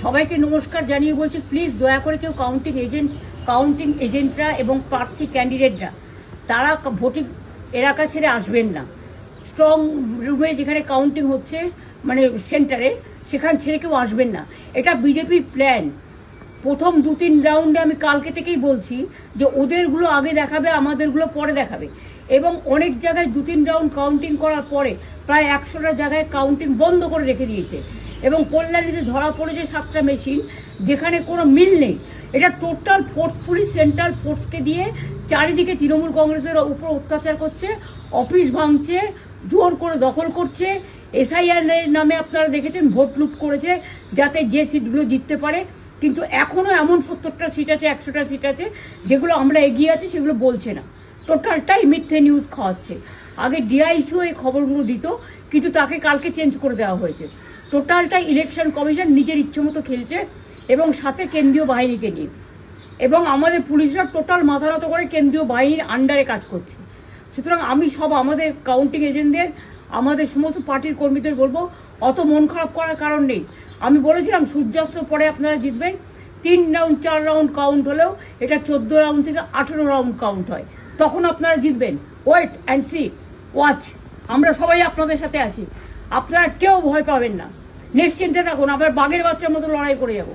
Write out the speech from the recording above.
সবাইকে নমস্কার জানিয়ে বলছি, প্লিজ দয়া করে কেউ কাউন্টিং এজেন্টরা এবং প্রার্থী ক্যান্ডিডেটরা তারা ভোটিং এলাকা ছেড়ে আসবেন না। স্ট্রং রুমে যেখানে কাউন্টিং হচ্ছে, মানে সেন্টারে, সেখান ছেড়ে কেউ আসবেন না। এটা বিজেপির প্ল্যান। প্রথম 2-3 রাউন্ডে আমি কালকে থেকেই বলছি যে ওদেরগুলো আগে দেখাবে, আমাদেরগুলো পরে দেখাবে। এবং অনেক জায়গায় 2-3 রাউন্ড কাউন্টিং করার পরে প্রায় 100টা জায়গায় কাউন্টিং বন্ধ করে রেখে দিয়েছে। এবং কল্যাণীতে ধরা পড়েছে 7টা মেশিন, যেখানে কোনো মিল নেই। এটা টোটাল ফোর্সফুলি সেন্ট্রাল ফোর্সকে দিয়ে চারিদিকে তৃণমূল কংগ্রেসের উপর অত্যাচার করছে, অফিস ভাঙছে, জোর করে দখল করছে। এসআইআর নামে আপনারা দেখেছেন ভোট লুট করেছে যাতে যে সিটগুলো জিততে পারে। কিন্তু এখনও এমন 70টা সিট আছে, 100টা সিট আছে যেগুলো আমরা এগিয়ে আছি, সেগুলো বলছে না। টোটালটাই মিথ্যে নিউজ খাওয়াচ্ছে। আগে ডিআইসিও এই খবরগুলো দিত, কিন্তু তাকে কালকে চেঞ্জ করে দেওয়া হয়েছে। টোটালটাই ইলেকশন কমিশন নিজের ইচ্ছে মতো খেলছে, এবং সাথে কেন্দ্রীয় বাহিনীকে নিয়ে। এবং আমাদের পুলিশরা টোটাল মাথা নত করে কেন্দ্রীয় বাহিনীর আন্ডারে কাজ করছে। সুতরাং আমি আমাদের কাউন্টিং এজেন্টদের, আমাদের সমস্ত পার্টির কর্মীদের বলবো, অত মন খারাপ করার কারণ নেই। আমি বলেছিলাম সূর্যাস্তের পরে আপনারা জিতবেন। 3 রাউন্ড 4 রাউন্ড কাউন্ট হলেও এটা 14 রাউন্ড থেকে 18 রাউন্ড কাউন্ট হয়, তখন আপনারা জিতবেন। Wait and see, watch. আমরা সবাই আপনাদের সাথে আছি, আপনারা কেউ ভয় পাবেন না, নিশ্চিন্তে থাকুন। আমরা বাঘের বাচ্চার মতো লড়াই করে যাবো।